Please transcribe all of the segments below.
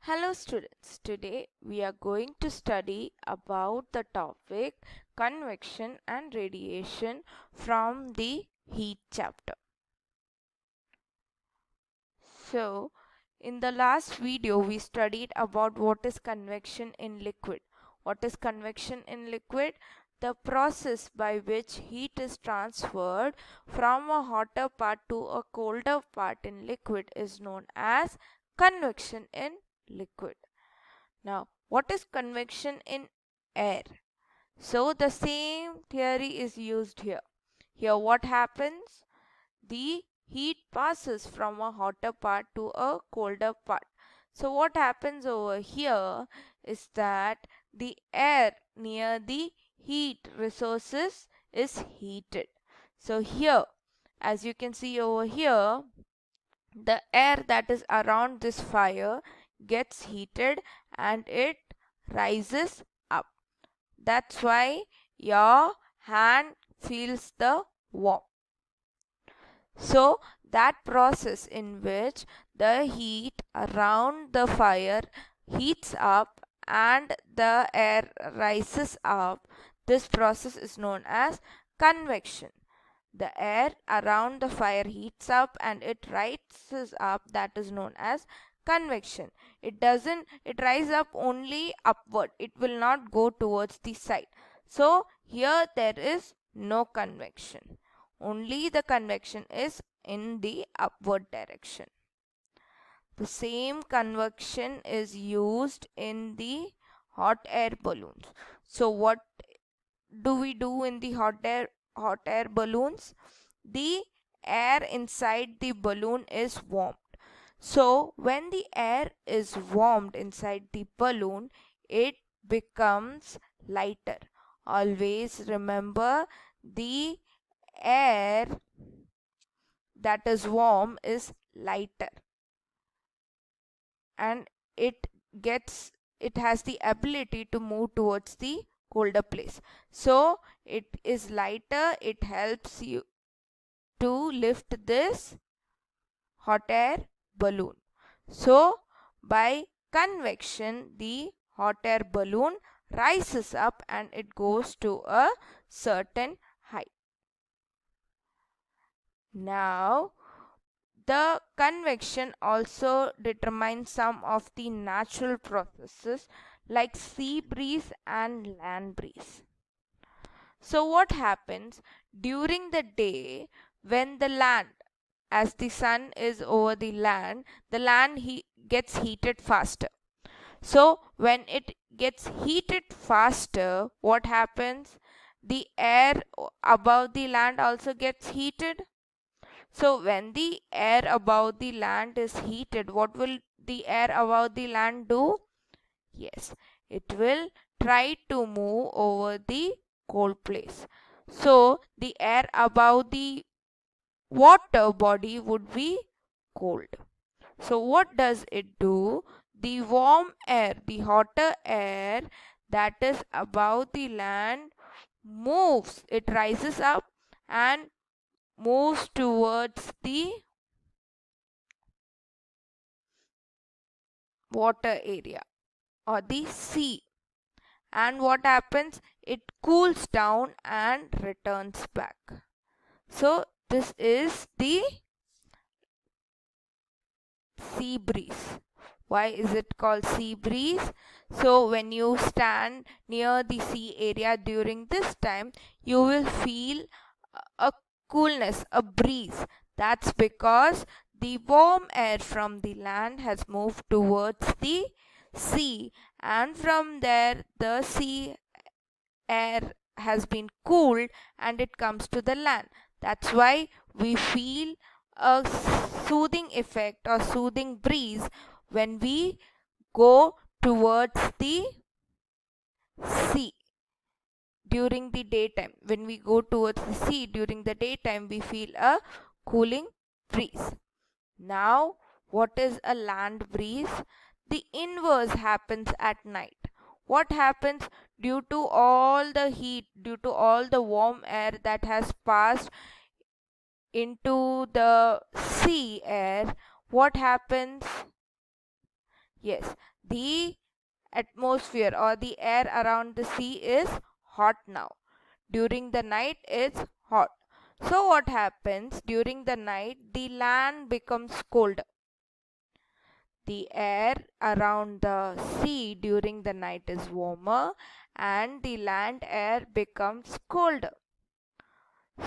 Hello students, today we are going to study about the topic convection and radiation from the heat chapter. So, in the last video we studied about what is convection in liquid. What is convection in liquid? The process by which heat is transferred from a hotter part to a colder part in liquid is known as convection in liquid. Now, what is convection in air? So, the same theory is used here. Here, what happens? The heat passes from a hotter part to a colder part. So, what happens over here is that the air near the heat resources is heated. So, here, as you can see over here, the air that is around this fire gets heated and it rises up. That's why your hand feels the warmth. So that process in which the heat around the fire heats up and the air rises up, this process is known as convection. The air around the fire heats up and it rises up, that is known as convection. It rises up only upward, it will not go towards the side. So here there is no convection, only the convection is in the upward direction. The same convection is used in the hot air balloons. So what do we do in the hot air balloons? The air inside the balloon is warmed. So when the air is warmed inside the balloon, it becomes lighter. Always remember, the air that is warm is lighter and it has the ability to move towards the colder place. So it is lighter, it helps you to lift this hot air balloon. So by convection, the hot air balloon rises up and it goes to a certain height. Now, the convection also determines some of the natural processes like sea breeze and land breeze. So what happens during the day when the land, as the sun is over the land gets heated faster. So when it gets heated faster, what happens? The air above the land also gets heated. So when the air above the land is heated, what will the air above the land do? Yes, it will try to move over the cold place. So the air above the water body would be cold. So what does it do? The warm air, the hotter air that is above the land moves, it rises up and moves towards the water area or the sea. And what happens? It cools down and returns back. So this is the sea breeze. Why is it called sea breeze? So when you stand near the sea area during this time, you will feel a coolness, a breeze. That's because the warm air from the land has moved towards the sea, and from there the sea air has been cooled and it comes to the land. That's why we feel a soothing effect or soothing breeze when we go towards the sea during the daytime. When we go towards the sea during the daytime, we feel a cooling breeze. Now, what is a land breeze? The inverse happens at night. What happens? Due to all the heat, due to all the warm air that has passed into the sea air, what happens? Yes, the atmosphere or the air around the sea is hot now. During the night it's hot. So what happens during the night? The land becomes colder. The air around the sea during the night is warmer and the land air becomes colder.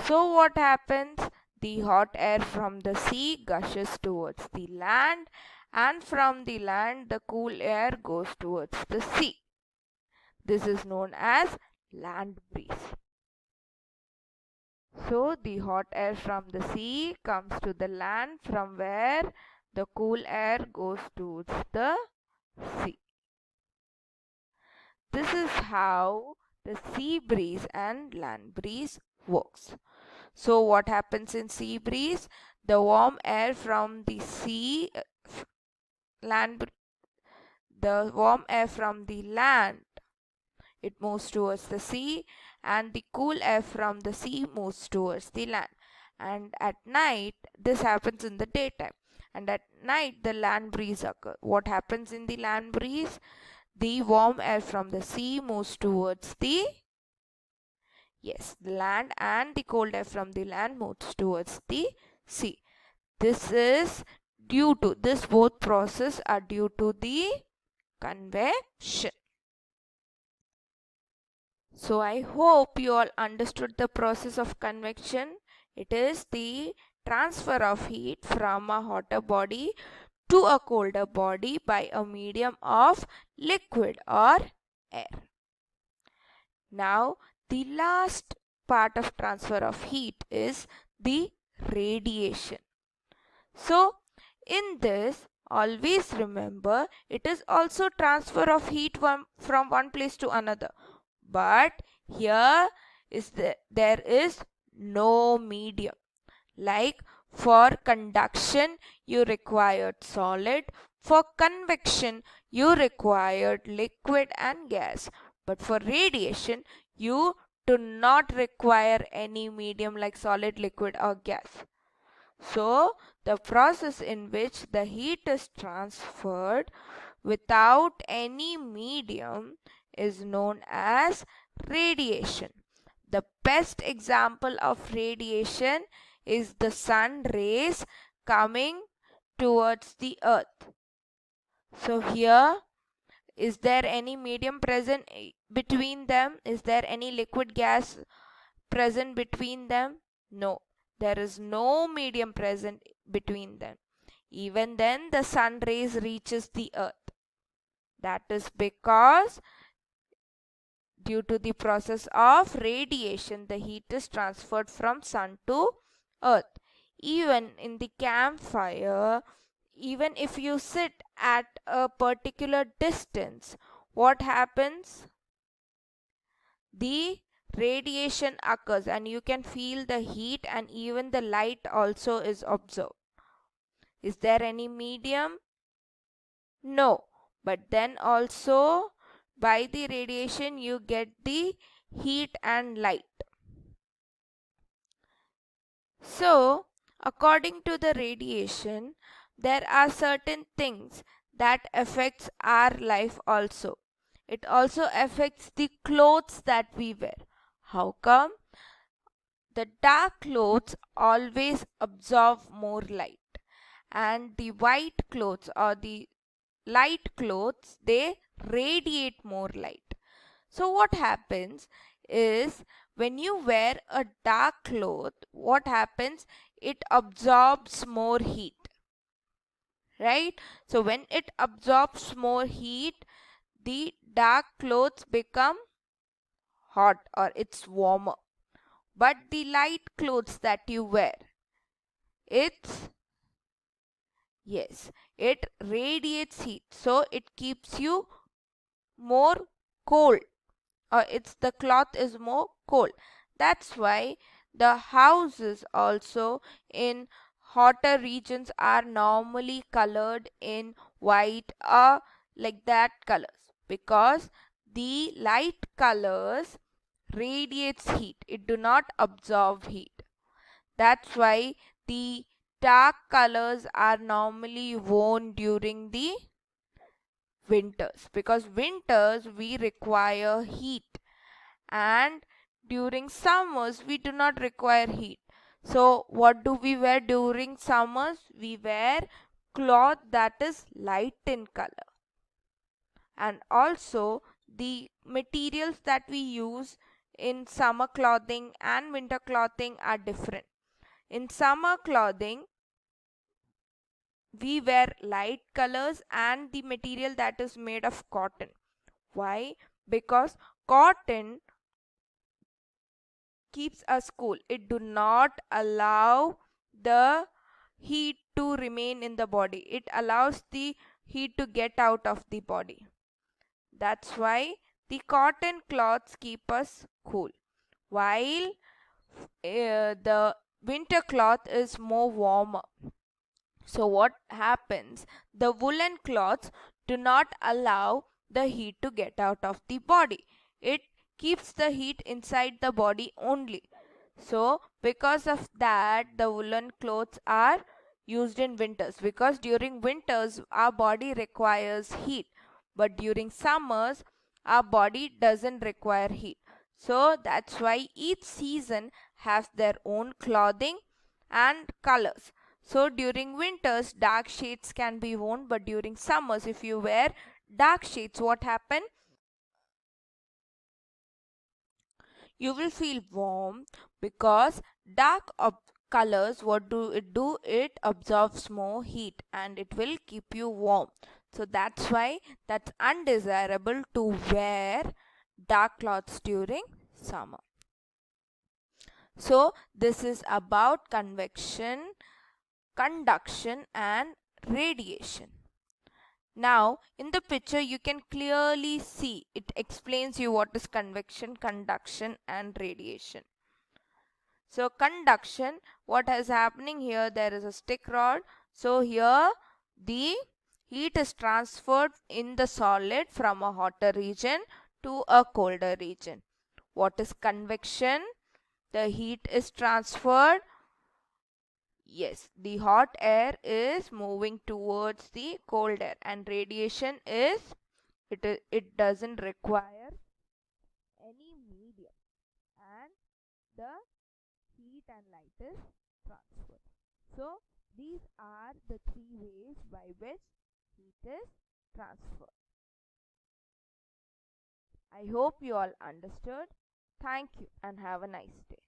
So what happens? The hot air from the sea gushes towards the land, and from the land the cool air goes towards the sea. This is known as land breeze. So the hot air from the sea comes to the land, from where the cool air goes towards the sea. This is how the sea breeze and land breeze works. So what happens in sea breeze? The warm air from the sea land the warm air from the land, it moves towards the sea, and the cool air from the sea moves towards the land. And at night, this happens in the daytime, and at night the land breeze occurs. What happens in the land breeze? The warm air from the sea moves towards the land, and the cold air from the land moves towards the sea. This is due to this both process are due to the convection. So I hope you all understood the process of convection. It is the transfer of heat from a hotter body to a colder body by a medium of liquid or air. Now the last part of transfer of heat is the radiation. So in this, always remember, it is also transfer of heat from one place to another. But here there is no medium. Like for conduction, you required solid. For convection, you required liquid and gas. But for radiation, you do not require any medium like solid, liquid or gas. So, the process in which the heat is transferred without any medium is known as radiation. The best example of radiation is the sun rays coming towards the earth. So here, is there any medium present between them? Is there any liquid gas present between them? No, there is no medium present between them. Even then the sun rays reaches the earth. That is because due to the process of radiation, the heat is transferred from sun to earth. Even in the campfire, even if you sit at a particular distance, what happens? The radiation occurs and you can feel the heat, and even the light also is observed. Is there any medium? No. But then also by the radiation you get the heat and light. So according to the radiation, there are certain things that affects our life also. It also affects the clothes that we wear. How come? The dark clothes always absorb more light, and the white clothes or the light clothes, they radiate more light. So what happens is, when you wear a dark cloth, what happens? It absorbs more heat, right? So when it absorbs more heat, the dark clothes become hot or it's warmer. But the light clothes that you wear, it's it radiates heat, so it keeps you more cold, or it's the cloth is more cold. That's why the houses also in hotter regions are normally colored in white or like that colors, because the light colors radiates heat, it do not absorb heat. That's why the dark colors are normally worn during the winters, because winters we require heat, and during summers we do not require heat. So what do we wear during summers? We wear cloth that is light in color. And also the materials that we use in summer clothing and winter clothing are different. In summer clothing we wear light colors and the material that is made of cotton. Why? Because cotton keeps us cool. It do not allow the heat to remain in the body. It allows the heat to get out of the body. That's why the cotton cloths keep us cool, while the winter cloth is more warmer. So what happens? The woolen cloths do not allow the heat to get out of the body. It keeps the heat inside the body only. So because of that, the woolen clothes are used in winters, because during winters our body requires heat, but during summers our body doesn't require heat. So that's why each season has their own clothing and colors. So during winters dark shades can be worn, but during summers if you wear dark shades, what happen? You will feel warm, because dark colors, what do? It absorbs more heat and it will keep you warm. So that's why that's undesirable to wear dark clothes during summer. So this is about convection, conduction and radiation. Now in the picture you can clearly see it explains you what is convection, conduction and radiation. So conduction, what is happening here, there is a stick rod. So here the heat is transferred in the solid from a hotter region to a colder region. What is convection? The heat is transferred. Yes, the hot air is moving towards the cold air, and radiation is it doesn't require any medium, and the heat and light is transferred. So these are the three ways by which heat is transferred. I hope you all understood. Thank you and have a nice day.